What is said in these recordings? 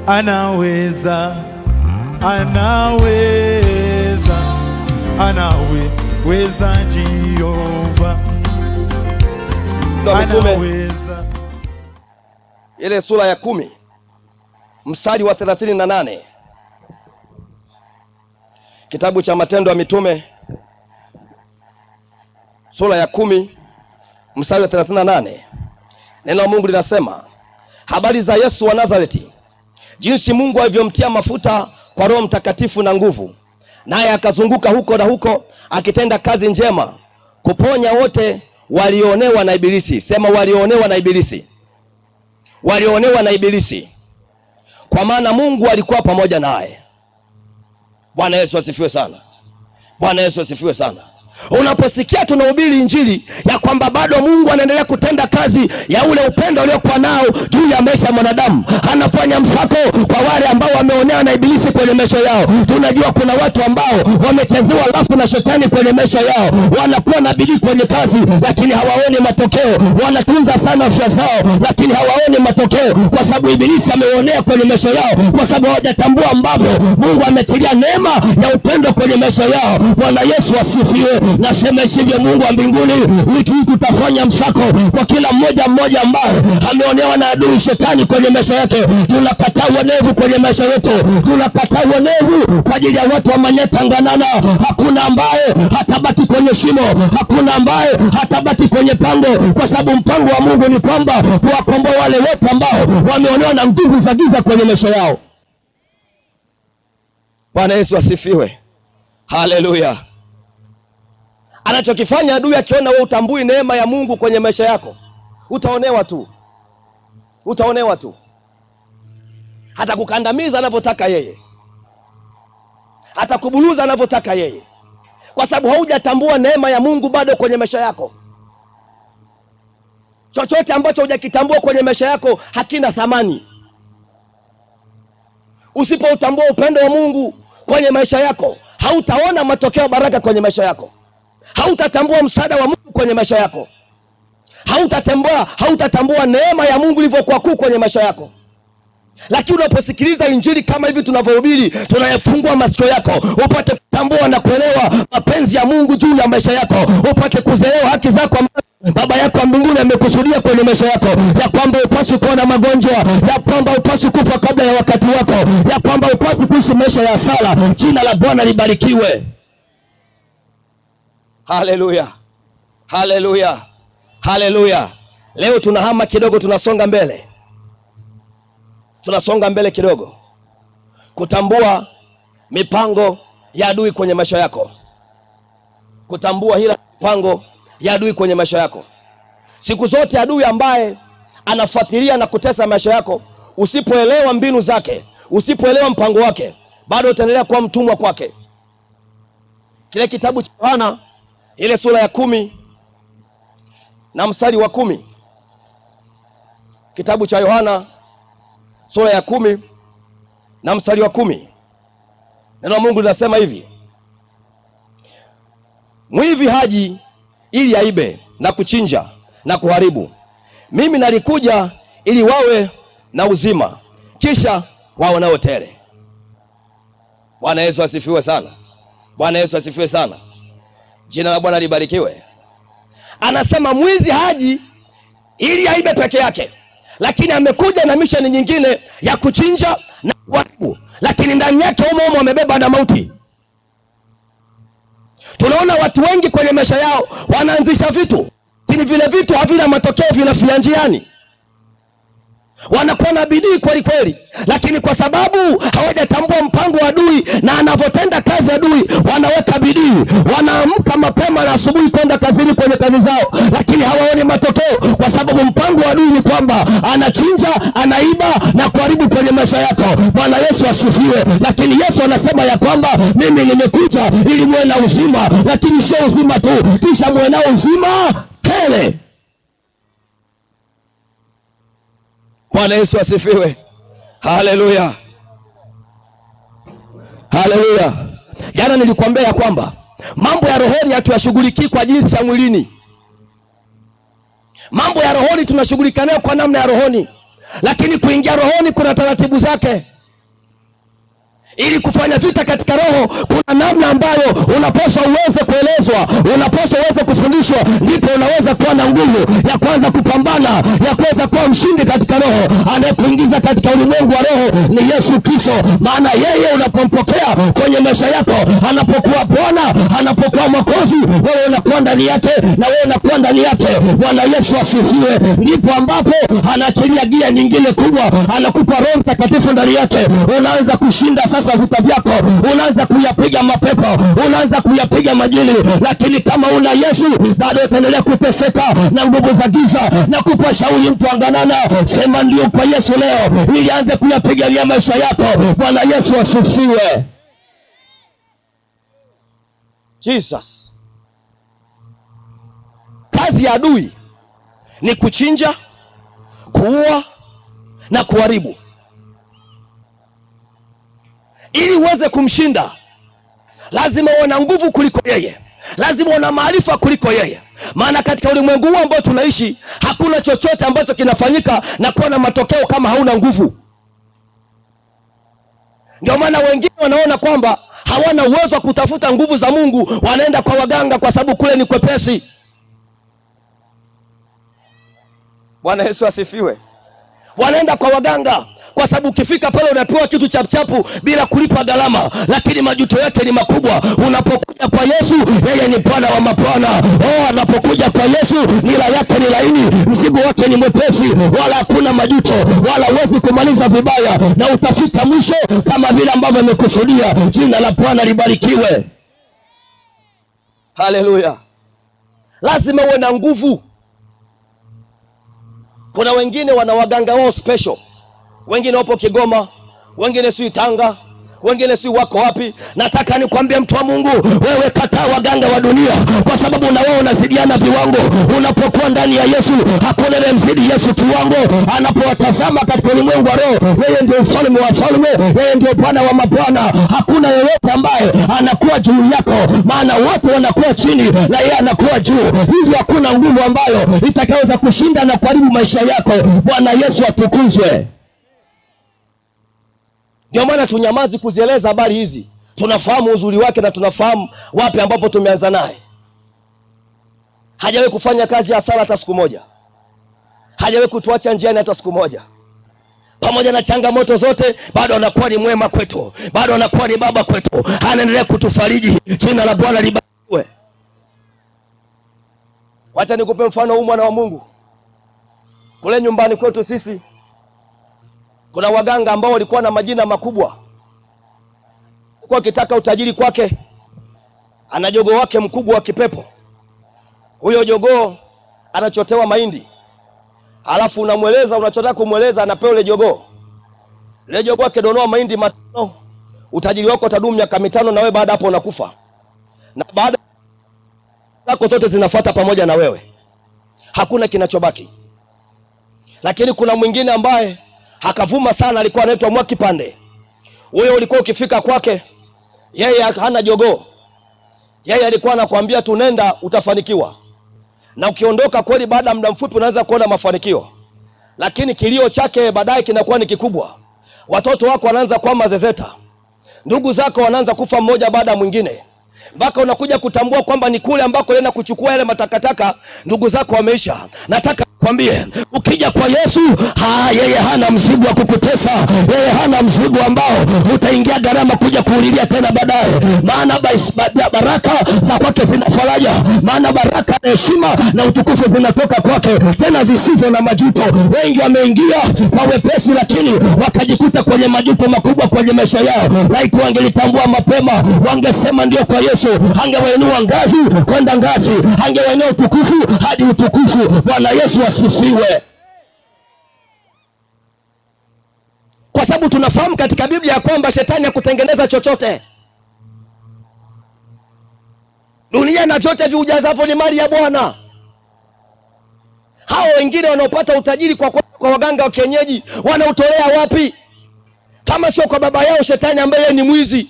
anaweza, anaweza, anaweza Jehova, anaweza. Ile sura ya 10 mstari wa 38, kitabu cha Matendo ya Mitume sura ya 10 mstari wa 38, neno la Mungu linasema habari za Yesu wa Nazareti, jinsi Mungu alivyomtia mafuta kwa Roho Mtakatifu na nguvu, naye akazunguka huko na huko akitenda kazi njema, kuponya wote walioonewa na ibilisi. Sema walioonewa na ibilisi. Walionewa na ibilisi, kwa maana Mungu alikuwa pamoja naye. Bwana Yesu asifiwe sana. Bwana Yesu asifiwe sana. Unaposikia tunahubiri injili ya kwamba bado Mungu anaendelea kutenda kazi ya ule upendo uliokuwa nao juu ya maisha ya mwanadamu, anafanya msako kwa wale ambao wameonewa na ibilisi kwenye maisha yao. Tunajua kuna watu ambao wamechezewa lafu na shetani kwenye maisha yao, wanakuwa na bidii kwenye kazi lakini hawaoni matokeo, wanatunza sana afya zao lakini hawaoni matokeo, kwa sababu ibilisi ameonea kwenye maisha yao, kwa sababu hawajatambua ambavyo Mungu amechilia neema ya upendo kwenye maisha yao. Bwana Yesu asifiwe. Nasema sivyo, Mungu wa mbinguni wiki hii tutafanya msako kwa kila mmoja ambaye ameonewa na adui shetani kwenye maisha yake. Tunakataa uonevu kwenye maisha yetu. Tunakataa uonevu kwa ajili ya watu wa Manyeta Nganana. Hakuna ambaye hatabaki kwenye shimo, hakuna ambaye hatabaki kwenye pango, kwa sababu mpango wa Mungu ni kwamba kuwakomboa wale wote ambao wameonewa na nguvu za giza kwenye maisha yao. Bwana Yesu asifiwe. Haleluya. Anachokifanya adui akiona wewe utambui neema ya Mungu kwenye maisha yako, utaonewa tu. Utaonewa tu. Hata kukandamiza anavyotaka yeye, hata kubuluza anavyotaka yeye, kwa sababu haujatambua neema ya Mungu bado kwenye maisha yako. Chochote ambacho hujakitambua kwenye maisha yako hakina thamani. Usipoutambua upendo wa Mungu kwenye maisha yako, hautaona matokeo baraka kwenye maisha yako. Hautatambua msaada wa Mungu kwenye maisha yako. Hautatambua neema ya Mungu ilivyokuwa kuu kwenye maisha yako. Lakini unaposikiliza injili kama hivi tunavyohubiri, tunayafungua masikio yako upate kutambua na kuelewa mapenzi ya Mungu juu ya maisha yako, upate kuzielewa haki zako Baba yako wa mbinguni amekusudia kwenye maisha yako, ya kwamba upaswi kuwa na magonjwa, ya kwamba upaswi kufa kabla ya wakati wako, ya kwamba upaswi kuishi maisha ya sala. Jina la Bwana libarikiwe. Haleluya. Haleluya. Haleluya. Leo tunahama kidogo, tunasonga mbele. Tunasonga mbele kidogo. Kutambua mipango ya adui kwenye maisha yako. Kutambua hila mipango ya adui kwenye maisha yako. Siku zote adui ambaye anafuatilia na kutesa maisha yako, usipoelewa mbinu zake, usipoelewa mpango wake, bado utaendelea kuwa mtumwa kwake. Kile kitabu cha Yohana ile sura ya 10 na mstari wa 10. Kitabu cha Yohana sura ya 10 na mstari wa 10. Neno la Mungu linasema hivi: mwivi haji ili aibe na kuchinja na kuharibu. Mimi nalikuja ili wawe na uzima, kisha wawe nao tele. Bwana Yesu asifiwe sana. Bwana Yesu asifiwe sana. Jina la Bwana libarikiwe. Anasema mwizi haji ili aibe peke yake, lakini amekuja na misheni nyingine ya kuchinja na kuharibu, lakini ndani yake humo amebeba na mauti. Tunaona watu wengi kwenye maisha yao wanaanzisha vitu, lakini vile vitu havina matokeo, vinafia njiani. Wanakuwa na bidii kweli kweli, lakini kwa sababu hawajatambua mpango wa adui na anavyotenda kazi adui, wanaweka bidii, wanaamka mapema na asubuhi kwenda kazini kwenye kazi zao, lakini hawaoni matokeo, kwa sababu mpango wa adui ni kwamba anachinja, anaiba na kuharibu kwenye maisha yako. Bwana Yesu asifiwe. Lakini Yesu anasema ya kwamba mimi nimekuja ili muwe na uzima, lakini sio uzima tu, kisha muwe na uzima tele. Bwana Yesu asifiwe. Haleluya. Haleluya. Jana nilikwambia ya kwamba mambo ya rohoni hatuyashughulikii kwa jinsi ya mwilini. Mambo ya rohoni tunashughulika nayo kwa namna ya rohoni, lakini kuingia rohoni kuna taratibu zake. Ili kufanya vita katika roho, kuna namna ambayo unapaswa uweze kuelezwa, unapaswa uweze kufundishwa, ndipo unaweza kuwa na nguvu ya kuanza kupambana, ya kuweza kuwa mshindi katika roho. Anayekuingiza katika ulimwengu wa roho ni Yesu Kristo. Maana yeye unapompokea kwenye maisha yako, anapokuwa Bwana, anapokuwa Mwokozi, wewe unakuwa ndani yake na wewe unakuwa ndani yake. Bwana Yesu asifiwe. Ndipo ambapo anaachilia gia nyingine kubwa, anakupa Roho Mtakatifu ndani yake. Unaanza kushinda sasa vita vyako, unaanza kuyapiga mapepo, unaanza kuyapiga majini. Lakini kama una Yesu, bado utaendelea kuteseka na nguvu za giza. Na kupa shauri mtu anganana, sema ndio kwa Yesu leo, ili aanze kuyapigania maisha yako. Bwana Yesu asifiwe. Jesus. Kazi ya adui ni kuchinja, kuua na kuharibu. Ili uweze kumshinda, lazima uwe na nguvu kuliko yeye, lazima uwe na maarifa kuliko yeye. Maana katika ulimwengu huu ambao tunaishi, hakuna chochote ambacho kinafanyika na kuwa na matokeo kama hauna nguvu. Ndio maana wengine wanaona kwamba hawana uwezo wa kutafuta nguvu za Mungu, wanaenda kwa waganga kwa sababu kule ni kwepesi. Bwana Yesu asifiwe. Wanaenda kwa waganga kwa sababu ukifika pale unapewa kitu chapu bila kulipa gharama, lakini majuto yake ni makubwa. Unapokuja kwa Yesu, yeye ni Bwana wa mabwana. Anapokuja kwa Yesu, nira yake ni laini, mzigo wake ni mwepesi, wala hakuna majuto, wala huwezi kumaliza vibaya, na utafika mwisho kama vile ambavyo amekusudia. Jina la Bwana libarikiwe. Haleluya. Lazima uwe na nguvu. Kuna wengine wana waganga wao special. Wengine wapo Kigoma, wengine si Tanga, wengine si wako wapi. Nataka nikwambie mtu wa Mungu, wewe kataa waganga wa dunia, kwa sababu na wewe unazidiana viwango. Unapokuwa ndani ya Yesu, hakuna anayemzidi Yesu kiwango. Anapowatazama katika ulimwengu wa roho, yeye ndio mfalme wa falme, yeye ndio Bwana wa mabwana. Hakuna yeyote ambaye anakuwa juu yako, maana wote wanakuwa chini na yeye anakuwa juu. Hivyo hakuna nguvu ambayo itakayoweza kushinda na kuharibu maisha yako. Bwana Yesu atukuzwe. Ndio maana tunyamazi kuzieleza habari hizi. Tunafahamu uzuri wake na tunafahamu wapi ambapo tumeanza naye. Hajawahi kufanya kazi ya sala hata siku moja. Hajawahi kutuacha njiani hata siku moja. Pamoja na changamoto zote, bado anakuwa ni mwema kwetu, bado anakuwa ni baba kwetu, anaendelea kutufariji. Jina la Bwana libarikiwe. Wacha nikupe mfano huu, mwana wa Mungu. Kule nyumbani kwetu sisi, kuna waganga ambao walikuwa na majina makubwa. Kwa akitaka utajiri kwake, ana jogoo wake mkubwa wa kipepo. Huyo jogoo anachotewa mahindi, alafu unamweleza unachotaka kumweleza, anapewa ile jogoo. Ile jogoo akidonoa mahindi matano, utajiri wako utadumu miaka 5, na wewe baada hapo unakufa. Na baada zako zote zinafuata pamoja na wewe, hakuna kinachobaki. Lakini kuna mwingine ambaye hakavuma sana, alikuwa anaitwa Mwakipande. Huyo ulikuwa ukifika kwake, yeye hana jogoo. Yeye alikuwa anakuambia tunenda utafanikiwa. Na ukiondoka kweli baada ya muda mfupi unaanza kuona mafanikio. Lakini kilio chake baadaye kinakuwa ni kikubwa. Watoto wako wanaanza kuwa mazezeta. Ndugu zako wanaanza kufa mmoja baada mwingine. Mpaka unakuja kutambua kwamba ni kule ambako yeye kuchukua yale matakataka, ndugu zako wameisha. Nataka kwambie, ukija kwa Yesu, yeye hana mzigo wa kukutesa. Yeye hana mzigo ambao utaingia gharama kuja kuulilia tena baadaye. Maana baraka za kwake zina faraja. Maana baraka na heshima na utukufu zinatoka kwake, tena zisizo na majuto. Wengi wameingia kwa wepesi, lakini wakajikuta kwenye majuto makubwa kwenye maisha yao. Laiti wangelitambua mapema, wangesema ndio kwa Yesu, angewainua ngazi kwenda ngazi, angewainua utukufu hadi utukufu. Bwana Yesu asifiwe. Kwa sababu tunafahamu katika Biblia kwamba shetani hakutengeneza chochote. Dunia na vyote viujazavyo ni mali ya Bwana. Hao wengine wanaopata utajiri kwa waganga wa kienyeji, wanautolea wapi? Kama sio kwa baba yao shetani ambaye ni mwizi.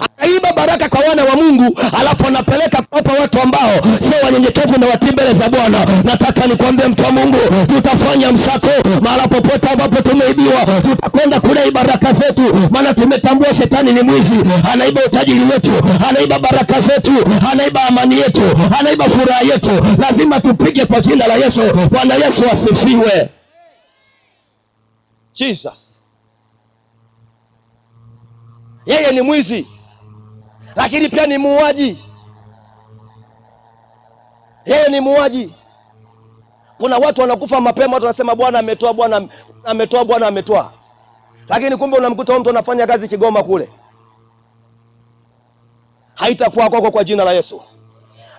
Akaiba baraka kwa wana wa Mungu, alafu anapeleka kwa watu ambao sio wanyenyekevu na watii mbele za Bwana. Nataka nikwambie mtu wa Mungu, tutafanya msako mahali popote ambapo tumeibiwa. Tutakwenda kule baraka zetu, maana tumetambua shetani ni mwizi. Anaiba utajiri wetu, anaiba baraka zetu, anaiba amani yetu, anaiba furaha yetu. Lazima tupige kwa jina la Yesu. Bwana Yesu asifiwe. Jesus. Yeye ni mwizi, lakini pia ni muuaji. Yeye ni muuaji. Kuna watu wanakufa mapema, watu wanasema Bwana ametoa, Bwana ametoa, Bwana ametoa. Lakini kumbe unamkuta mtu anafanya kazi Kigoma kule. Haitakuwa kwako kwa jina la Yesu.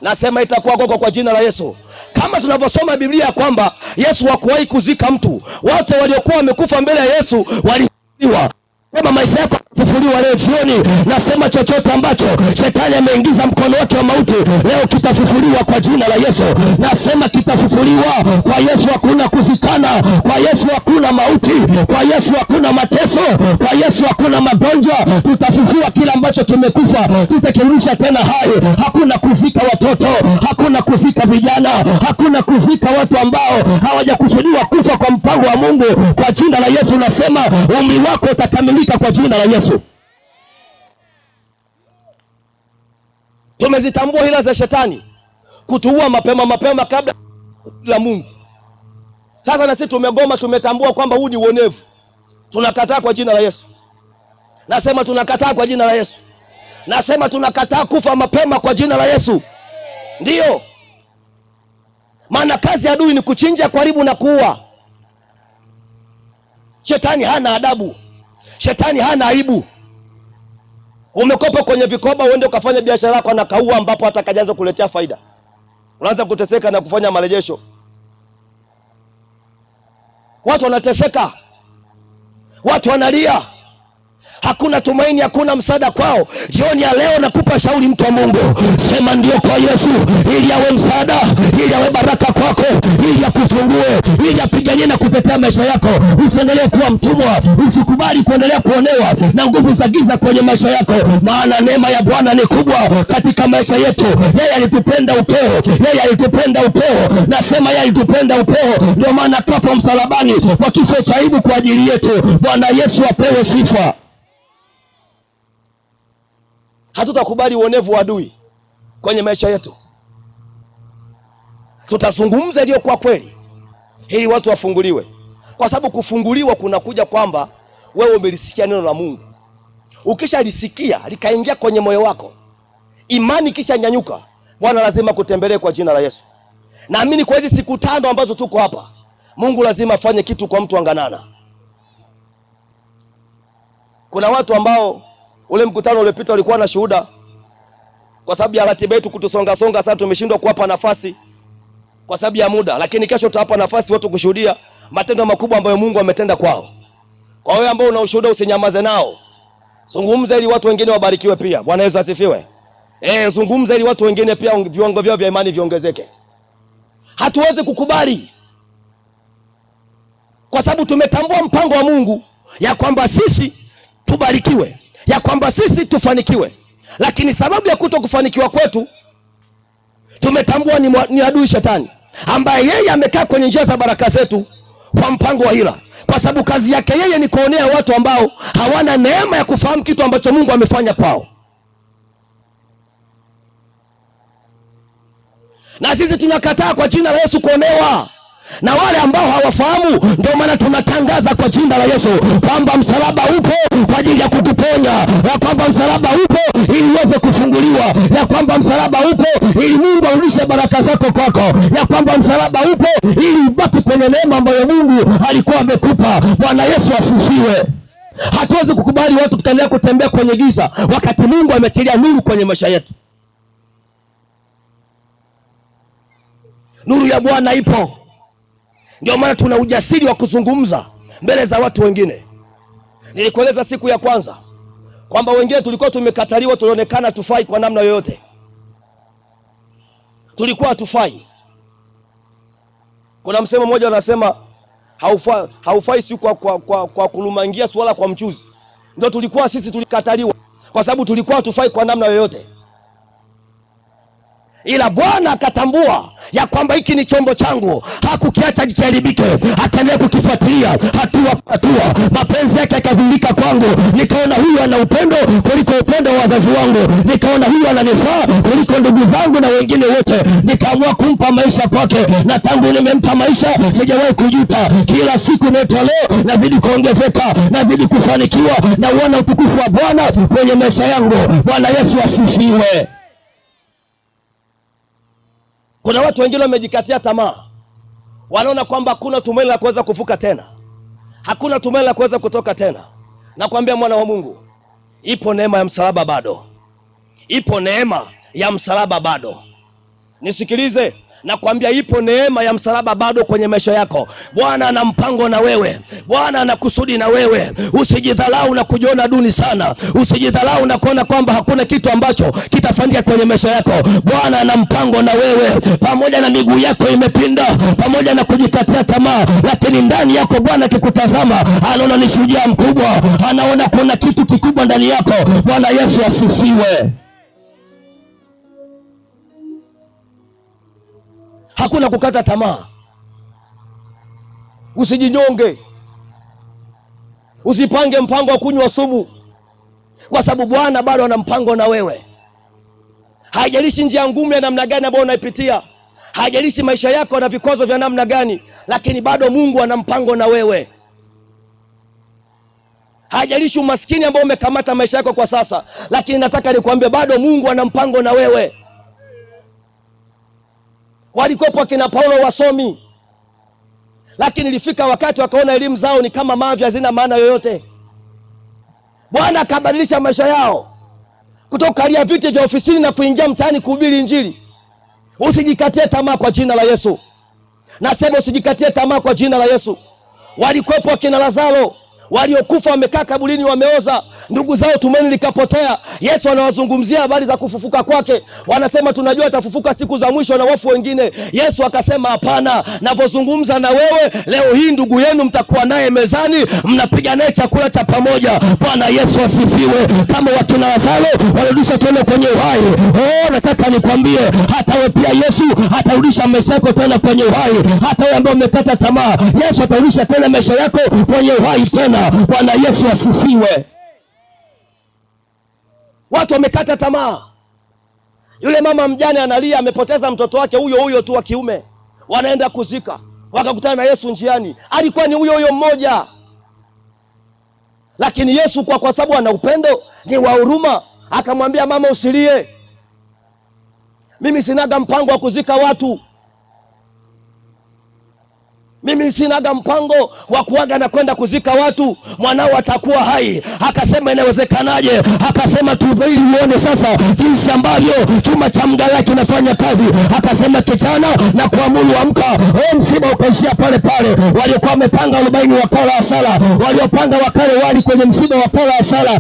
Nasema itakuwa kwako kwa jina la Yesu. Kama tunavyosoma Biblia kwamba Yesu hakuwahi kuzika mtu. Wote waliokuwa wamekufa mbele ya Yesu walifufuliwa. Kama maisha yako kufufuliwa leo jioni, nasema chochote ambacho shetani ameingiza mkono wake wa mauti leo kitafufuliwa kwa jina la Yesu. Nasema kitafufuliwa. Kwa Yesu hakuna kuzikana, kwa Yesu hakuna mauti, kwa Yesu hakuna mateso, kwa Yesu hakuna magonjwa. Tutafufua kila ambacho kimekufa, tutakirudisha tena hai. Hakuna kuzika watoto, hakuna kuzika vijana, hakuna kuzika watu ambao hawajakusudiwa kufa kwa mpango wa Mungu. Kwa jina la Yesu nasema umri wako utakamilika kwa jina la Yesu. Tumezitambua hila za shetani kutuua mapema kabla la Mungu. Sasa na sisi tumegoma, tumetambua kwamba huu ni uonevu. Tunakataa kwa jina la Yesu. Nasema tunakataa kwa jina la Yesu. Nasema tunakataa kufa mapema kwa jina la Yesu. Ndio maana kazi ya adui ni kuchinja, kuharibu na kuua. Shetani hana adabu. Shetani hana aibu. Umekopa kwenye vikoba uende ukafanya biashara yako na kaua, ambapo hata kajanza kuletea faida. Unaanza kuteseka na kufanya marejesho. Watu wanateseka. Watu wanalia. Hakuna tumaini, hakuna msaada kwao. Jioni ya leo nakupa shauri mtu wa Mungu, sema ndio kwa Yesu, ili awe msaada, ili awe baraka kwako, ili akufungue, ili apiganie na kutetea maisha yako. Usiendelee kuwa mtumwa, usikubali kuendelea kuonewa na nguvu za giza kwenye maisha yako, maana neema ya Bwana ni kubwa katika maisha yetu. Yeye alitupenda upeo, yeye alitupenda upeo. Nasema yeye alitupenda upeo, ndio maana kafa msalabani kwa kifo cha aibu kwa ajili yetu. Bwana Yesu apewe sifa. Hatutakubali uonevu wa adui kwenye maisha yetu. Tutazungumza ndio kwa kweli ili watu wafunguliwe. Kwa sababu kufunguliwa kunakuja kwamba wewe umelisikia neno la Mungu. Ukishalisikia likaingia kwenye moyo wako, imani kisha nyanyuka, Bwana lazima kutembelee kwa jina la Yesu. Naamini kwa hizi siku 5 ambazo tuko hapa, Mungu lazima afanye kitu kwa mtu anganana. Kuna watu ambao ule mkutano uliopita walikuwa na shuhuda, kwa sababu ya ratiba yetu kutusonga sasa tumeshindwa kuwapa nafasi kwa sababu ya muda, lakini kesho tutawapa nafasi watu kushuhudia matendo makubwa ambayo Mungu ametenda kwao. Kwa wewe ambao una ushuhuda usinyamaze nao. Zungumza ili watu wengine wabarikiwe pia. Bwana Yesu asifiwe. Zungumza ili watu wengine pia viwango vyao vya imani viongezeke. Hatuwezi kukubali, kwa sababu tumetambua mpango wa Mungu ya kwamba sisi tubarikiwe, ya kwamba sisi tufanikiwe. Lakini sababu ya kutokufanikiwa kwetu, tumetambua ni adui shetani, ambaye yeye amekaa kwenye njia za baraka zetu kwa mpango wa hila. Kwa sababu kazi yake yeye ni kuonea watu ambao hawana neema ya kufahamu kitu ambacho Mungu amefanya kwao. Na sisi tunakataa kwa jina la Yesu kuonewa na wale ambao hawafahamu. Ndio maana tunatangaza kwa jina la Yesu kwamba msalaba upo kwa ajili ya kukuponya, ya kwamba msalaba upo ili uweze kufunguliwa, ya kwamba msalaba upo ili Mungu arudishe baraka zako kwako, ya kwamba msalaba upo ili ubaki kwenye neema ambayo Mungu alikuwa amekupa. Bwana Yesu asifiwe. Hatuwezi kukubali watu tukaendelea kutembea kwenye giza wakati Mungu amechilia nuru kwenye maisha yetu. Nuru ya Bwana ipo. Ndio maana tuna ujasiri wa kuzungumza mbele za watu wengine. Nilikueleza siku ya kwanza kwamba wengine tulikuwa tumekataliwa, tulionekana tufai kwa namna yoyote. Tulikuwa hatufai. Kuna msemo mmoja anasema haufai si kwa kulumangia swala kwa mchuzi. Ndio tulikuwa sisi tulikataliwa. kwa sababu tulikuwa hatufai kwa namna yoyote. Ila Bwana akatambua ya kwamba hiki ni chombo changu, hakukiacha kiharibike, akaendelea kukifuatilia hatua kwa hatua. Mapenzi yake yakadhihirika kwangu, nikaona huyu ana upendo kuliko upendo wa wazazi wangu, nikaona huyu ananifaa kuliko ndugu zangu na wengine wote. Nikaamua kumpa maisha kwake, na tangu nimempa maisha sijawahi kujuta. Kila siku leo nazidi kuongezeka, nazidi kufanikiwa, na uona utukufu wa Bwana kwenye maisha yangu. Bwana Yesu asifiwe. Kuna watu wengine wamejikatia tamaa. Wanaona kwamba hakuna tumaini la kuweza kuvuka tena, hakuna tumaini la kuweza kutoka tena. Nakwambia mwana wa Mungu, ipo neema ya msalaba bado. Ipo neema ya msalaba bado. Nisikilize, nakwambia ipo neema ya msalaba bado kwenye maisha yako. Bwana ana mpango na wewe. Bwana ana kusudi na wewe. Usijidhalau na kujiona duni sana. Usijidhalau na kuona kwamba hakuna kitu ambacho kitafanyika kwenye maisha yako. Bwana ana mpango na wewe. Pamoja na miguu yako imepinda, pamoja na kujikatia tamaa, lakini ndani yako Bwana akikutazama anaona ni shujaa mkubwa. Anaona kuna kitu kikubwa ndani yako. Bwana Yesu asifiwe. Hakuna kukata tamaa. Usijinyonge. Usipange mpango wa kunywa sumu, kwa sababu Bwana bado ana mpango na wewe. Haijalishi njia ngumu ya namna gani ambayo unaipitia, haijalishi maisha yako na vikwazo vya namna gani, lakini bado Mungu ana mpango na wewe. Haijalishi umaskini ambao umekamata maisha yako kwa sasa, lakini nataka nikwambie bado Mungu ana mpango na wewe. Walikuwepo kina Paulo wasomi, lakini ilifika wakati wakaona elimu zao ni kama mavi, hazina maana yoyote. Bwana akabadilisha maisha yao kutoka kalia viti vya ofisini na kuingia mtaani kuhubiri Injili. Usijikatie tamaa kwa jina la Yesu. Nasema usijikatie tamaa kwa jina la Yesu. Walikuwepo kina Lazaro, waliokufa wamekaa kaburini wameoza, ndugu zao tumaini likapotea. Yesu anawazungumzia habari za kufufuka kwake. Wanasema tunajua atafufuka siku za mwisho na wafu wengine. Yesu akasema hapana, ninavyozungumza na wewe leo hii ndugu yenu mtakuwa naye mezani, mnapiga naye chakula cha pamoja. Bwana Yesu asifiwe. Kama wakina Lazaro warudisha tena kwenye uhai. Nataka nikwambie hata wewe pia Yesu atarudisha maisha yako tena kwenye uhai. Hata wewe ambaye umekata tamaa, Yesu atarudisha tena maisha yako kwenye uhai tena. Bwana Yesu asifiwe. Watu wamekata tamaa. Yule mama mjane analia, amepoteza mtoto wake huyo tu wa kiume. Wanaenda kuzika, wakakutana na Yesu njiani. Alikuwa ni huyo mmoja. Lakini Yesu kwa sababu ana upendo, ni wa huruma, akamwambia mama usilie. Mimi sinaga mpango wa kuzika watu. Mimi sinaga mpango wa kuaga na kwenda kuzika watu. Mwanao atakuwa hai. Akasema inawezekanaje? Akasema ili uone sasa jinsi ambavyo chuma cha mgala kinafanya kazi. Akasema kijana na kuamuru amka. Msiba ukaishia pale pale. Waliokuwa wamepanga 40 wakala hasara. Waliopanga wakale wali kwenye msiba wakala hasara.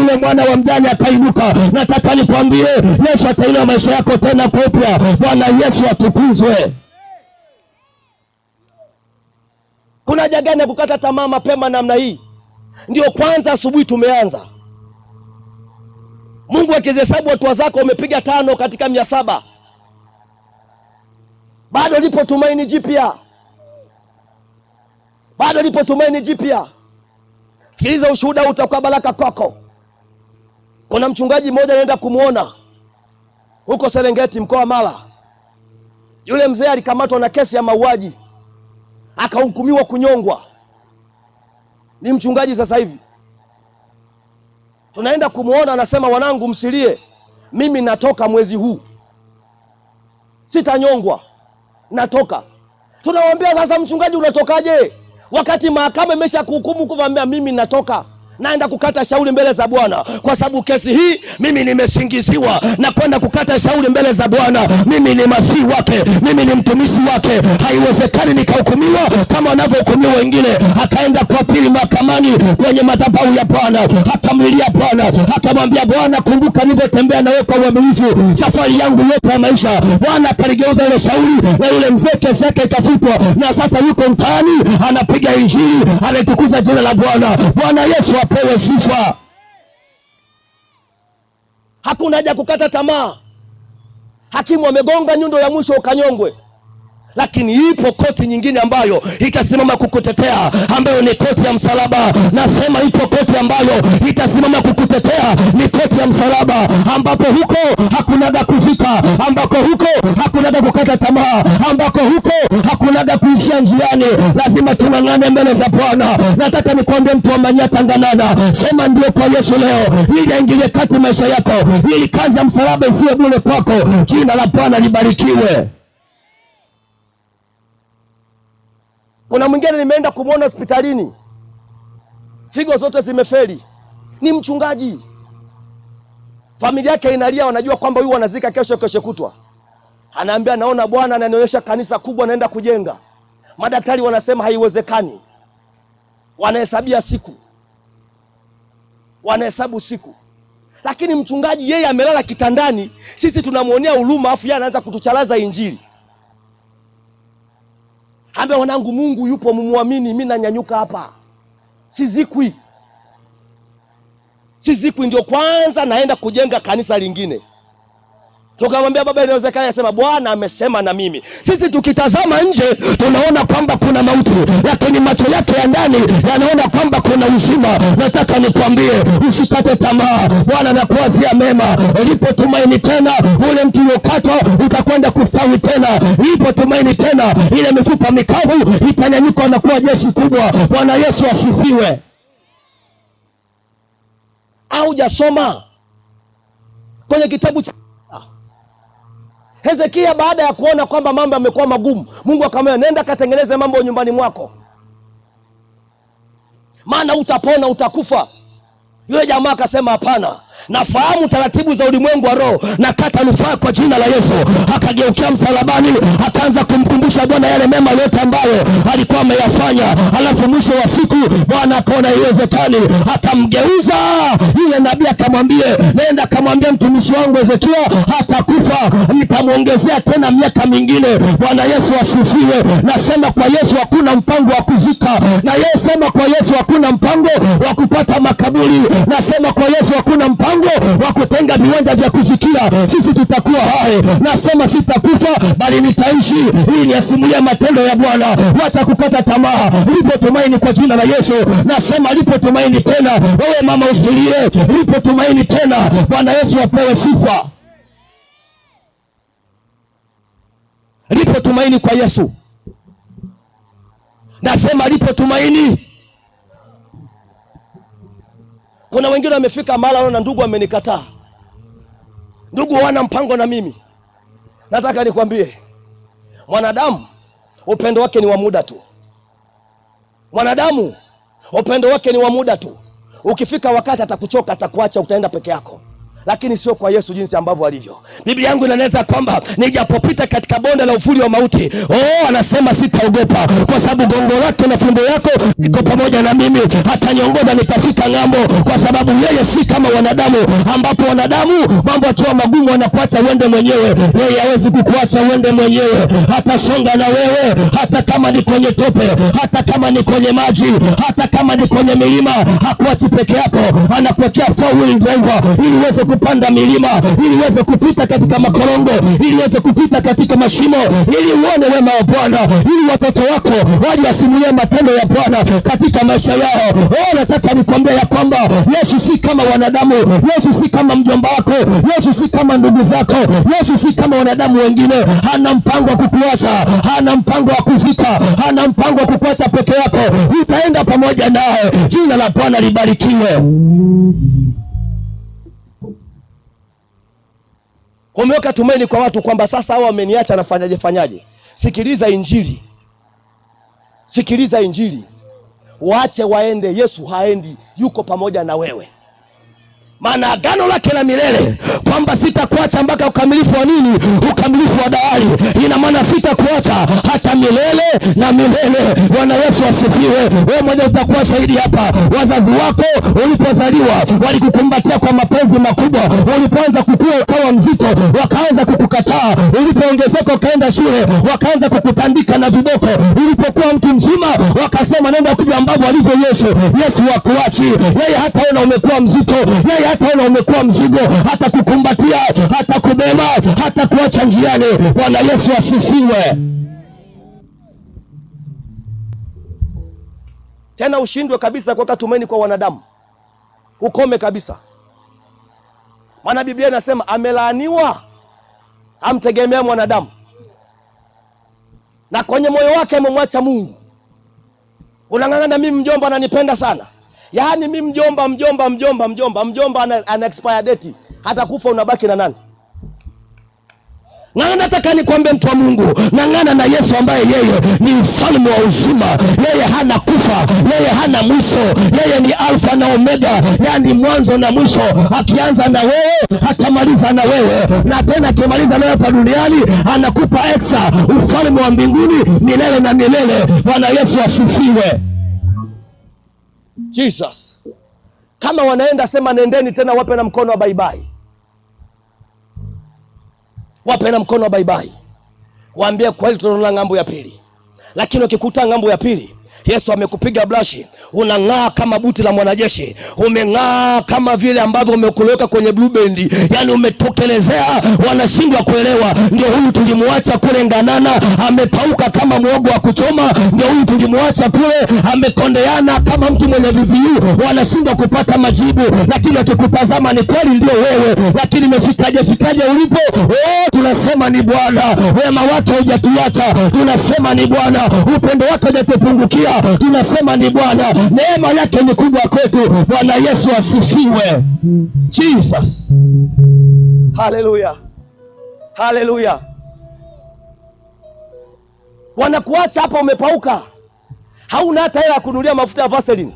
Yule mwana wa mjane akainuka. Nataka nikwambie Yesu atainua maisha yako tena kwa upya. Bwana Yesu atukuzwe. Kuna haja gani ya kukata tamaa mapema namna hii? Ndio kwanza asubuhi tumeanza. Mungu akihesabu watu wazako umepiga 5 katika 700. Bado lipo tumaini jipya. Bado lipo tumaini jipya. Sikiliza ushuhuda utakuwa baraka kwako. Kuna mchungaji mmoja anaenda kumuona huko Serengeti mkoa wa Mara. Yule mzee alikamatwa na kesi ya mauaji, akahukumiwa kunyongwa. Ni mchungaji sasa hivi. Tunaenda kumuona, anasema wanangu msilie, mimi natoka mwezi huu, sitanyongwa, natoka. Tunamwambia sasa mchungaji unatokaje wakati mahakama imesha kuhukumu kuvambia? Mimi natoka, naenda kukata shauri mbele za Bwana, kwa sababu kesi hii mimi nimesingiziwa na kwenda kukata shauri mbele za Bwana. Mimi ni masihi wake, mimi ni mtumishi wake. Haiwezekani nikahukumiwa kama wanavyohukumiwa wengine. Akaenda kwa pili mahakamani kwenye madhabahu ya Bwana, akamlilia Bwana, akamwambia Bwana, kumbuka nilivyotembea na wewe kwa uaminifu safari yangu yote ya maisha. Bwana akaligeuza ile shauri na yule mzee kesi yake ikafutwa, na sasa yuko mtaani anapiga injili, anatukuza jina la Bwana. Bwana Yesu apewe sifa. Hakuna haja kukata tamaa. Hakimu amegonga nyundo ya mwisho ukanyongwe. Lakini ipo koti nyingine ambayo itasimama kukutetea, ambayo ni koti ya msalaba. Nasema ipo koti ambayo itasimama kukutetea, ni koti ya msalaba, ambapo huko hakunaga kuzika, ambako huko hakunaga kukata tamaa, ambako huko hakunaga kuishia njiani. Lazima tung'ang'ane mbele za Bwana. Nataka nikwambie mtu wa Manyata Nganana, sema ndio kwa Yesu leo, ili aingilie kati maisha yako, ili kazi ya msalaba isiwe bure kwako. Jina la Bwana libarikiwe. Kuna mwingine nimeenda kumuona hospitalini, figo zote zimefeli. Ni mchungaji. Familia yake inalia, wanajua kwamba huyu wanazika kesho kutwa. Anaambia naona Bwana ananionyesha kanisa kubwa naenda kujenga. Madaktari wanasema haiwezekani. Wanahesabia siku. Wanahesabu siku. Lakini mchungaji yeye amelala kitandani, sisi tunamuonea huruma, afu yeye anaanza kutuchalaza injili. Ambia wanangu, Mungu yupo, mumuamini. Mimi nanyanyuka hapa. Sizikwi. Ndio kwanza naenda kujenga kanisa lingine. Tukamwambia baba, inawezekana? Yasema Bwana amesema na mimi. Sisi tukitazama nje tunaona kwamba kuna mauti, lakini macho yake ya ndani yanaona kwamba kuna uzima. Nataka nikwambie usikate tamaa. Bwana anakuwazia mema. Lipo tumaini tena, ule mti uliokatwa utakwenda kustawi tena. Lipo tumaini tena, ile mifupa mikavu itanyanyuka na kuwa jeshi kubwa. Bwana Yesu asifiwe. Au jasoma kwenye kitabu cha Hezekia, baada ya kuona kwamba mambo yamekuwa magumu, Mungu akamwambia nenda katengeneze mambo nyumbani mwako, maana utapona, utakufa. Yule jamaa akasema hapana, nafahamu taratibu za ulimwengu wa roho, na kata rufaa kwa jina la Yesu. Akageukia msalabani, akaanza kumkumbusha Bwana yale mema yote ambayo alikuwa ameyafanya. Alafu mwisho wa siku Bwana akaona iwezekani, akamgeuza yule nabii, akamwambia nenda kamwambia mtumishi wangu Hezekia hatakufa, nitamuongezea tena miaka mingine. Bwana Yesu asifiwe. Nasema kwa Yesu hakuna mpango wa kuzika, na yeye sema kwa Yesu hakuna mpango wa kupata makaburi. Nasema kwa Yesu hakuna mpango wa kutenga viwanja vya kuzikia. Sisi tutakuwa hai. Nasema sitakufa bali nitaishi, ili niasimulie matendo ya Bwana. Wacha kukata tamaa. Lipo tumaini kwa jina la Yesu. Nasema lipo tumaini tena. Wewe mama usilie, lipo tumaini tena. Bwana Yesu apewe sifa. Lipo tumaini kwa Yesu. Nasema lipo tumaini. Kuna wengine wamefika mahali wanaona ndugu amenikataa. Ndugu wana mpango na mimi. Nataka nikwambie, mwanadamu upendo wake ni wa muda tu. Mwanadamu upendo wake ni wa muda tu. Ukifika wakati atakuchoka, atakuacha, utaenda peke yako. Lakini sio kwa Yesu jinsi ambavyo alivyo. Biblia yangu inaeleza kwamba nijapopita katika bonde la uvuli wa mauti, anasema sitaogopa, kwa sababu gongo lake na fimbo yako iko pamoja na mimi. Ataniongoza nitafika ng'ambo, kwa sababu yeye si kama wanadamu, ambapo wanadamu mambo yakiwa magumu wanakuacha uende mwenyewe. Yeye hawezi kukuacha uende mwenyewe. Atasonga na wewe, hata kama ni kwenye tope, hata kama ni kwenye maji, hata kama ni kwenye milima. Hakuachi peke yako, anakuwekea four wheel driver ili uweze kupanda milima, ili uweze kupita katika makorongo, ili uweze kupita katika mashimo, ili uone wema wa Bwana, ili watoto wako waje wasimulie matendo ya Bwana katika maisha yao. Nataka nikwambie ya kwamba Yesu si kama wanadamu. Yesu si kama mjomba wako. Yesu si kama ndugu zako. Yesu si kama wanadamu wengine. Hana mpango wa kukuacha, hana mpango wa kuzika, hana mpango wa kukuacha peke yako. Utaenda pamoja naye. Jina la Bwana libarikiwe. Umeweka tumaini kwa watu kwamba sasa hao wameniacha, nafanyaje? Sikiliza injili. Sikiliza injili. Waache waende. Yesu haendi, yuko pamoja na wewe. Maana agano lake la milele kwamba sitakuacha mpaka ukamilifu wa nini? Ukamilifu wa dahari. Ina maana sitakuacha hata milele na milele. Bwana Yesu asifiwe. Wewe mmoja utakuwa shahidi hapa. Wazazi wako ulipozaliwa walikukumbatia kwa mapenzi makubwa. Ulipoanza kukua ukawa mzito, wakaanza kukukataa. Ulipoongezeka ukaenda shule, wakaanza kukutandika na viboko. Ulipokuwa mtu mzima, wakasema nenda kujua ambavyo alivyo Yesu. Yesu hakuachi. Yeye hata wewe umekuwa mzito, yeye hata ona umekuwa mzigo, hata kukumbatia, hata kubeba, hata kuacha njiani. Bwana Yesu asifiwe. Tena ushindwe kabisa kuweka tumaini kwa wanadamu. Ukome kabisa. Maana Biblia inasema amelaaniwa amtegemea mwanadamu, na kwenye moyo wake amemwacha Mungu. Unang'ang'ana, mimi mjomba ananipenda sana. Yaani mimi mjomba ana expire date. Hata kufa unabaki na nani? Ng'ang'ana, nataka nikwambie mtu wa Mungu, ng'ang'ana na Yesu ambaye yeye ni mfalme wa uzima. Yeye hana kufa, yeye hana mwisho, yeye ni Alfa na Omega, yani mwanzo na mwisho. Akianza na wewe atamaliza na wewe, na tena akimaliza nawe hapa duniani anakupa extra ufalme wa mbinguni milele na milele. Bwana Yesu asifiwe. Jesus. Kama wanaenda sema nendeni, tena wape na mkono wa bye bye. Wape na mkono wa bye bye. Waambie kweli tunaona ngambo ya pili. Lakini ukikuta ngambo ya pili, Yesu amekupiga blashi, unang'aa kama buti la mwanajeshi, umeng'aa kama vile ambavyo umekuloweka kwenye blue band, yani umetokelezea, wanashindwa kuelewa. Ndio huyu tulimuacha kule Nganana, amepauka kama mwogo wa kuchoma. Ndio huyu tulimuacha kule, amekondeana kama mtu mwenye VVU, wanashindwa kupata majibu. Lakini ukikutazama ni kweli ndio wewe, lakini umefikaje ulipo? Tunasema ni Bwana, wema wake hujatuacha, tunasema ni Bwana, upendo wake hujatupungukia, tunasema ni Bwana, neema yake ni kubwa kwetu. Bwana Yesu asifiwe. Jesus. Hallelujah. Hallelujah. Wanakuacha hapa umepauka, hauna hata hela ya kununulia mafuta ya Vaseline.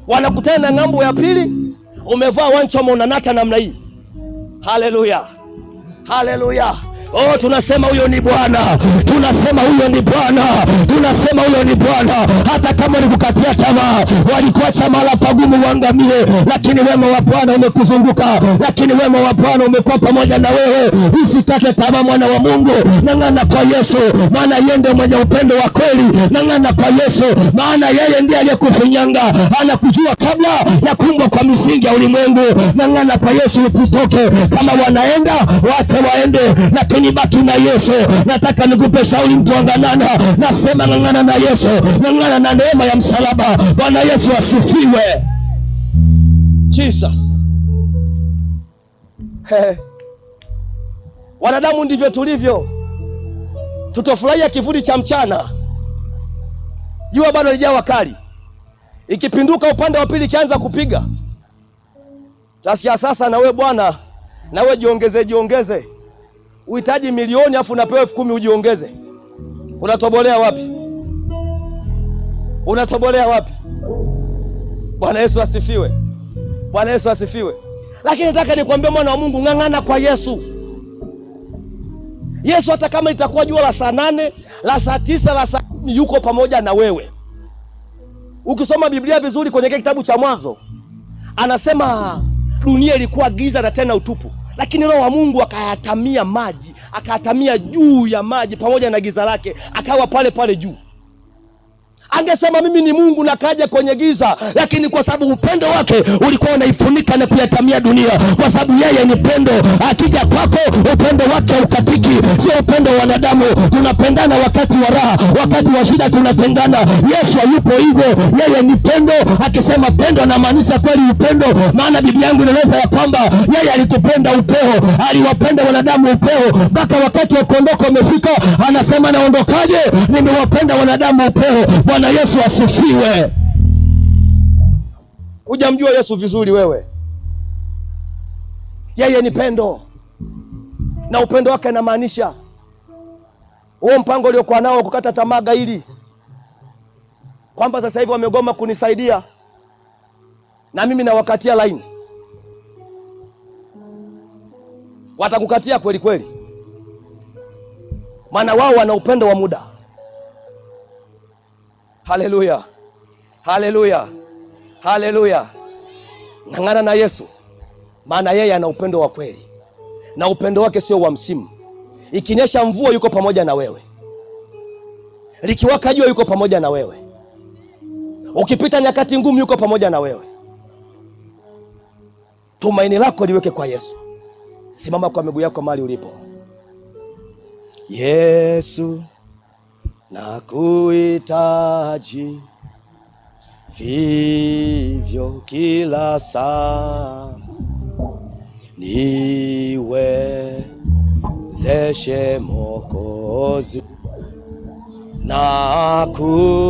Wanakutana na ngambo ya pili, umevaa wanchoma unanata namna hii. Hallelujah. Hallelujah. Tunasema huyo ni Bwana, tunasema huyo ni Bwana, tunasema huyo ni Bwana. Hata kama ulikukatia tamaa, walikuacha mahali pagumu uangamie, lakini wema wa Bwana umekuzunguka, lakini wema wa Bwana umekuwa pamoja na wewe. Usikate tamaa, mwana wa Mungu, ng'ang'ana kwa Yesu, maana yeye ndiye mwenye upendo wa kweli. Ng'ang'ana kwa Yesu, maana yeye ndiye aliyekufinyanga, anakujua kabla ya kuumbwa kwa misingi ya ulimwengu. Ng'ang'ana kwa Yesu, usitoke. Kama wanaenda, waache waende, lakini baki na Yesu. Nataka nikupe shauri, mtu wa Nganana, nasema ng'ang'ana na Yesu, ng'ang'ana na neema ya msalaba. Bwana Yesu asifiwe. Jesus. Wanadamu ndivyo tulivyo. Tutofurahia kivuli cha mchana, jua bado lijawa kali. Ikipinduka upande wa pili kianza kupiga, tasikia sasa na we bwana, na we jiongeze. Uhitaji milioni afu unapewa 10,000 ujiongeze. Unatobolea wapi? Unatobolea wapi? Bwana Yesu asifiwe. Bwana Yesu asifiwe. Lakini nataka nikwambie mwana wa Mungu, ng'ang'ana kwa Yesu. Yesu hata kama itakuwa jua la saa 8, la saa 9, la saa 10, yuko pamoja na wewe. Ukisoma Biblia vizuri kwenye kitabu cha Mwanzo, anasema dunia ilikuwa giza na tena utupu, lakini Roho wa Mungu akayatamia maji, akayatamia juu ya maji pamoja na giza lake, akawa pale juu. Angesema mimi ni Mungu na kaja kwenye giza, lakini kwa sababu upendo wake ulikuwa unaifunika na kuyatamia dunia, kwa sababu yeye ni pendo. Akija kwako, upendo wake ukatiki, sio upendo wa wanadamu. Tunapendana wakati wa raha, wakati wa shida tunatengana. Yesu hayupo hivyo, yeye ni pendo. Akisema pendo anamaanisha kweli upendo, maana Biblia yangu inaeleza ya kwamba yeye alitupenda upeo, aliwapenda wanadamu upeo, mpaka wakati wa kuondoka umefika, anasema naondokaje? Nimewapenda wanadamu upeo. Bwana Yesu asifiwe. Hujamjua Yesu vizuri wewe. Yeye ni pendo, na upendo wake inamaanisha huo mpango uliokuwa nao kukata tamaa gaili, kwamba sasa hivi wamegoma kunisaidia na mimi na wakatia line. Watakukatia kweli kweli, maana wao wana upendo wa muda. Haleluya. Haleluya. Haleluya. Ng'ang'ana na Yesu, maana yeye ana upendo wa kweli, na upendo wake sio wa msimu. Ikinyesha mvua yuko pamoja na wewe, likiwaka jua yuko pamoja na wewe, ukipita nyakati ngumu yuko pamoja na wewe. tumaini lako liweke kwa Yesu. Simama kwa miguu yako mahali ulipo. Yesu, nakuhitaji vivyo kila saa, niwezeshe Mwokozi, nakujia.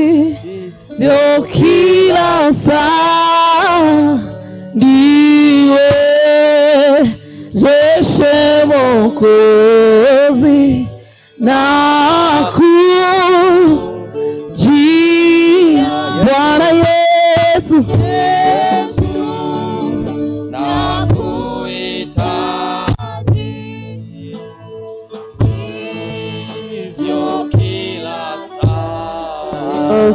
Vivyo kila saa, niwezeshe Mwokozi, nakujia. Bwana Yesu, nakuhitaji vivyo kila saa,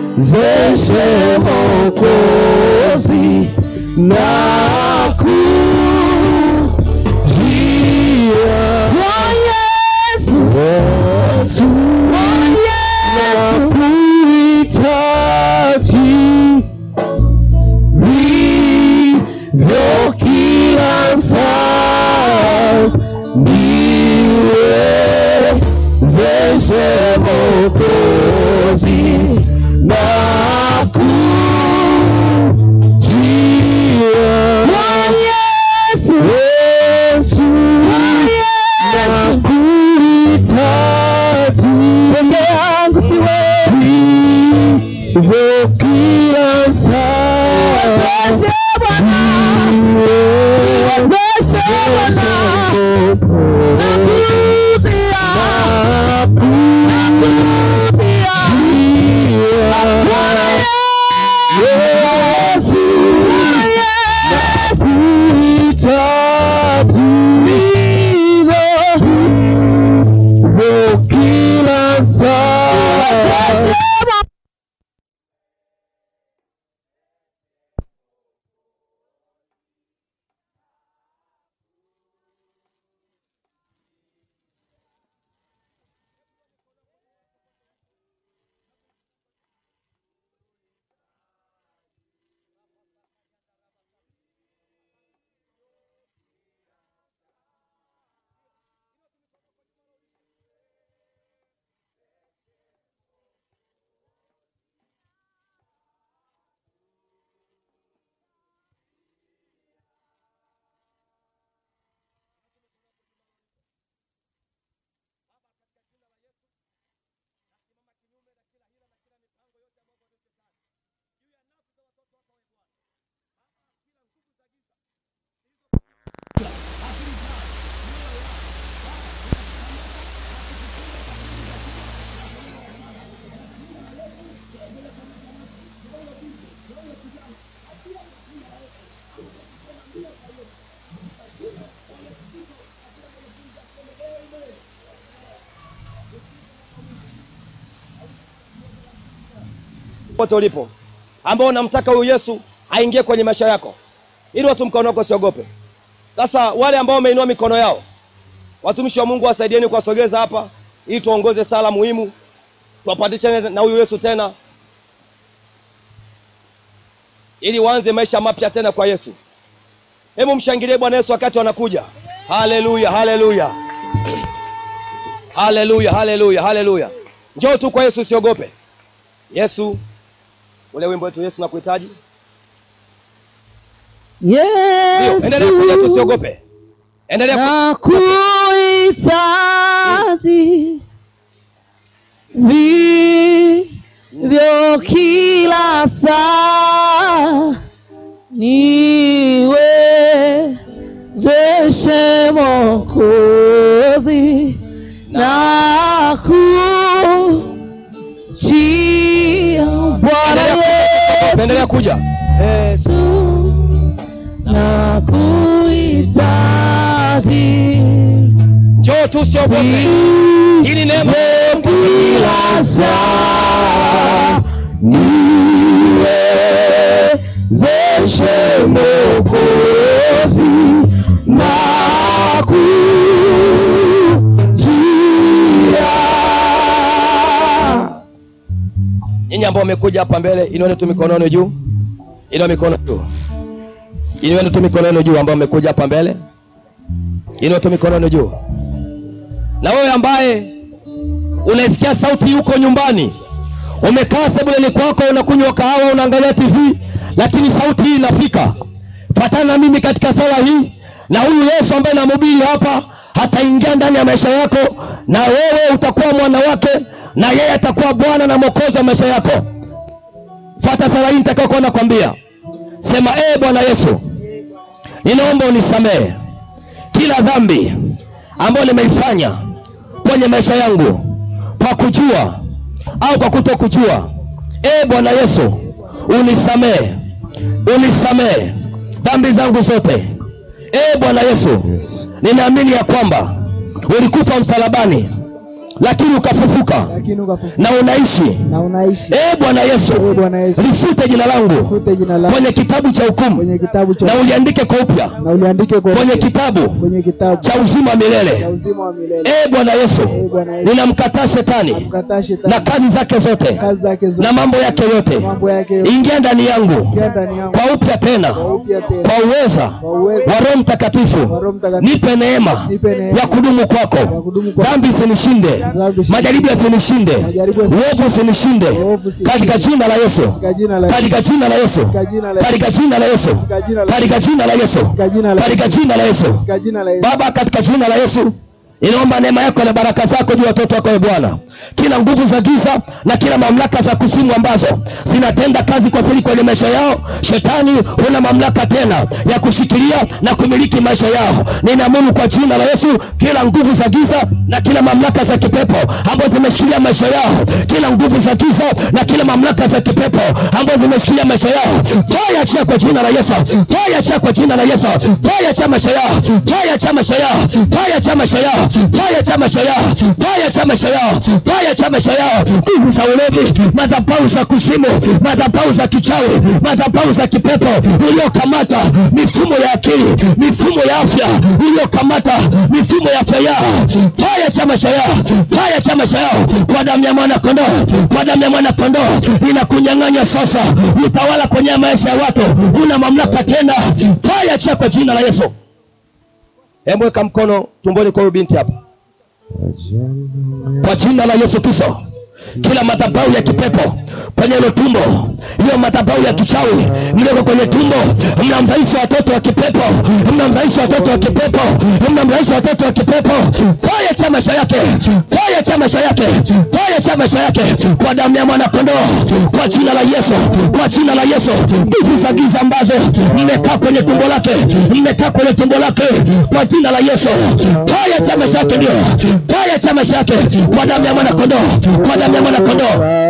niwezeshe Mwokozi, nakujia. Bwana Yesu, Bwana Yesu, nakuhitaji vivyo kila saa, niwezeshe Mwokozi, nakujia. Bwana Yesu, nakuhitaji, peke yangu siwezi, vivyo kila saa. Niwezeshe Bwana, niwezeshe Bwana, nakujia, nakujia. Bwana Yesu, nakuhitaji vivyo kila saa. Pote ulipo ambao unamtaka huyu Yesu aingie kwenye maisha yako, ili watu mkono wako usiogope. Sasa wale ambao wameinua mikono yao, watumishi wa Mungu wasaidieni kuwasogeza hapa ili tuongoze sala muhimu, tuwapatishe na huyu Yesu tena, ili waanze maisha mapya tena kwa Yesu. Hebu mshangilie Bwana Yesu wakati wanakuja. Haleluya, haleluya. Haleluya, haleluya, haleluya. Njoo tu kwa Yesu, usiogope. Yesu, ule wimbo wetu Yesu nakuhitaji. Yesu, endelea kuja, tusiogope. Endelea nakuhitaji vivyo kila saa, niwezeshe Mwokozi, nakujia. Bwana Yesu, endelea kuja. Yesu, nakuhitaji. Njoo tu, usiogope. Hili neema kila saa, niwezeshe Mwokozi, Ninyi ambao mmekuja hapa mbele, inueni tu mikono juu. Inua mikono juu. Inueni tu mikono juu ambao mmekuja hapa mbele. Inua tu mikono juu. Na wewe ambaye unasikia sauti yuko nyumbani, umekaa sebuleni kwako, unakunywa kahawa, unaangalia TV, lakini sauti hii inafika. Fuatana na mimi katika sala hii, na huyu Yesu ambaye namhubiri hapa hataingia ndani ya maisha yako, na wewe utakuwa mwana wake, na yeye atakuwa Bwana na Mwokozi wa maisha yako. Fuata sala hii nitakao nakwambia. Sema, Bwana Yesu, ninaomba unisamehe kila dhambi ambayo nimeifanya kwenye maisha yangu, kwa kujua au kwa kutokujua. Bwana Yesu, unisamehe. Unisamehe dhambi zangu zote. Bwana Yesu, ninaamini ya kwamba ulikufa msalabani, lakini ukafufuka na unaishi. Bwana Yesu, lifute jina langu kwenye kitabu cha hukumu, na uliandike kwa upya kwenye kitabu cha uzima milele. Bwana Yesu, ninamkataa shetani na kazi zake zote na mambo yake yote. Ingia ndani yangu kwa upya tena, kwa uweza wa Roho Mtakatifu. Nipe neema ya kudumu kwako. Dhambi sinishinde, majaribu yasinishinde, uovu usinishinde, katika jina la Yesu, katika jina la Yesu, katika jina la Yesu, katika jina la Yesu, katika jina la Yesu. Baba, katika jina la Yesu, inaomba neema yako na baraka zako juu ya watoto wako Bwana. Kila nguvu za giza na kila mamlaka za kuzimu ambazo zinatenda kazi kwa siri kwenye maisha yao, shetani huna mamlaka tena ya kushikilia na kumiliki maisha yao. Ninaamuru kwa jina la Yesu, kila nguvu za giza na kila mamlaka za kipepo ambazo zimeshikilia maisha yao, kila nguvu za giza na kila mamlaka za kipepo ambazo zimeshikilia maisha yao, fire cha kwa jina la Yesu, fire cha kwa jina la Yesu, fire cha maisha yao, fire cha maisha yao, fire cha maisha yao, fire cha maisha yao, fire cha maisha yao, fire cha maisha yao. Nguvu za ulevi, madhabahu za kuzimu, madhabahu za kichawi, madhabahu za kipepo uliokamata mifumo ya akili, mifumo ya afya, uliokamata mifumo ya afya yao, fire cha maisha yao, fire cha maisha yao, kwa damu ya mwana kondoo, kwa damu ya mwana kondoo inakunyang'anya sasa utawala kwenye maisha ya watu. Una mamlaka tena, fire cha kwa jina la Yesu. Hebu weka mkono tumboni kwa binti hapa. Kwa jina la Yesu Kristo, kila madhabahu ya kipepo kwenye ile tumbo, hiyo madhabahu ya kichawi mlioko kwenye tumbo, mnamzalisha watoto wa kipepo, mnamzalisha watoto wa kipepo, mnamzalisha watoto wa kipepo, fire cha maisha yake, fire cha maisha yake, fire cha maisha yake, kwa damu ya mwana kondoo, kwa jina la Yesu, kwa jina la Yesu. Nguvu za giza ambazo mmekaa kwenye tumbo lake, mmekaa kwenye tumbo lake, kwa jina la Yesu, fire cha maisha yake, ndio fire cha maisha yake, kwa damu ya mwana kondoo, kwa damu ya mwana kondoo.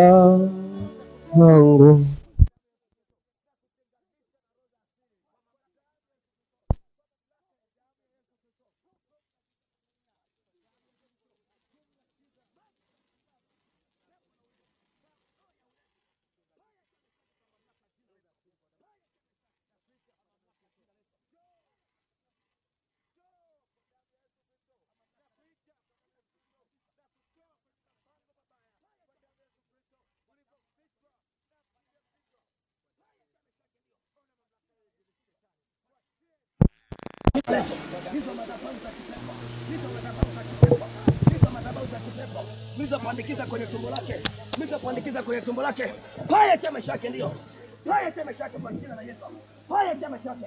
Mizo kuandikiza kwenye tumbo lake, mizo kuandikiza kwenye tumbo lake, fire cha maisha yake, ndio fire cha maisha yake, kwa jina la Yesu, fire cha maisha yake,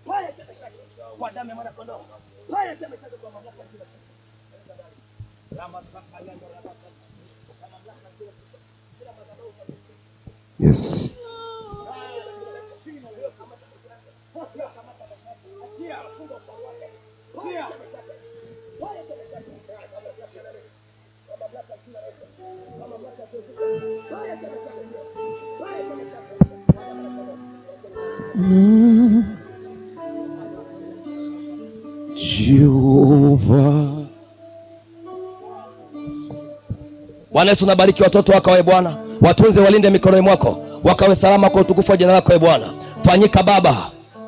fire cha maisha yake, kwa damu ya mwana kondoo, fire cha maisha yake, kwa mamlaka ya jina la Yesu. Yes. Jehova. Bwana Yesu, nabariki watoto wako wewe Bwana. Watunze, walinde mikononi mwako, wakawe salama kwa utukufu wa jina lako wewe Bwana. Fanyika Baba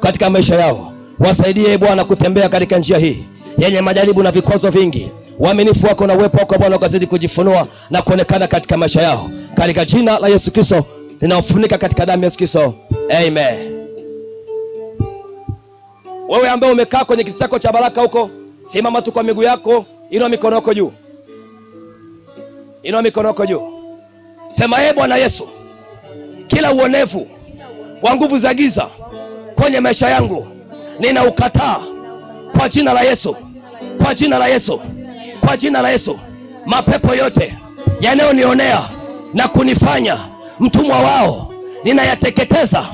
katika maisha yao. Wasaidie Bwana kutembea katika njia hii yenye majaribu na vikwazo vingi. Uaminifu wako na uwepo wako Bwana ukazidi kujifunua na kuonekana katika maisha yao. katika jina la Yesu Kristo ninaofunika katika damu ya Yesu Kristo. Amen. Wewe ambaye umekaa kwenye kiti chako cha baraka huko, simama tu kwa miguu yako, inua mikono yako juu. Inua mikono yako juu. Sema, Bwana Yesu, kila uonevu wa nguvu za giza kwenye maisha yangu ninaukataa kwa jina la Yesu. Kwa jina la Yesu. Kwa jina la Yesu. Mapepo yote yanayonionea na kunifanya mtumwa wao ninayateketeza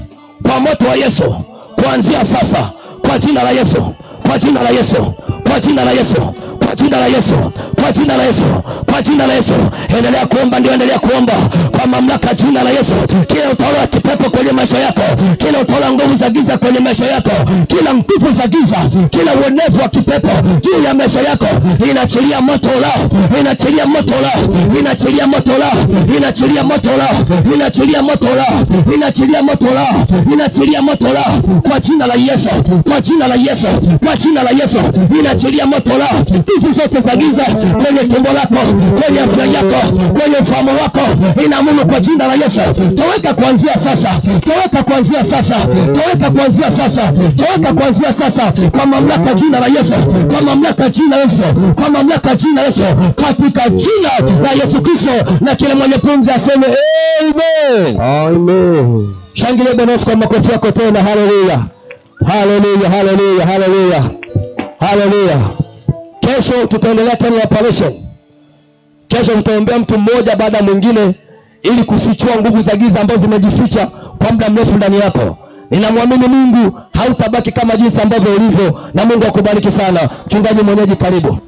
kwa moto wa Yesu kuanzia sasa. Kwa jina la Yesu. Kwa jina la Yesu. Kwa jina la Yesu. Kwa jina la Yesu. Kwa jina la Yesu. Kwa jina la Yesu. Endelea kuomba, ndio endelea kuomba kwa mamlaka jina la Yesu. Kila utawala wa kipepo kwenye maisha yako, kila utawala nguvu za giza kwenye maisha yako, kila nguvu za giza, kila uonevu wa kipepo juu ya maisha yako, inaachilia moto lao, inaachilia moto lao, inaachilia moto lao, inaachilia moto lao, inaachilia moto lao, inaachilia moto lao, inaachilia moto lao kwa jina la Yesu. Kwa jina la Yesu. Kwa jina la Yesu. Inaachilia moto lao. Nguvu zote za giza kwenye tumbo lako, kwenye afya yako, kwenye ufahamu wako, inaamuru kwa jina la Yesu. Toweka kuanzia sasa. Toweka kuanzia sasa. Toweka kuanzia sasa. Toweka kuanzia sasa kwa mamlaka jina la Yesu. Kwa mamlaka jina la Yesu. Kwa mamlaka jina la Yesu. Katika jina la Yesu Kristo, na kila mwenye pumzi aseme amen. Amen. Shangilia Bwana Yesu kwa makofi yako tena. Haleluya. Haleluya. Haleluya. Haleluya. Haleluya. Kesho tutaendelea tena na operation. Kesho tutaombea mtu mmoja baada mwingine ili kufichua nguvu za giza ambazo zimejificha kwa muda mrefu ndani yako. Ninamwamini Mungu hautabaki kama jinsi ambavyo ulivyo, na Mungu akubariki sana. Mchungaji mwenyeji, karibu.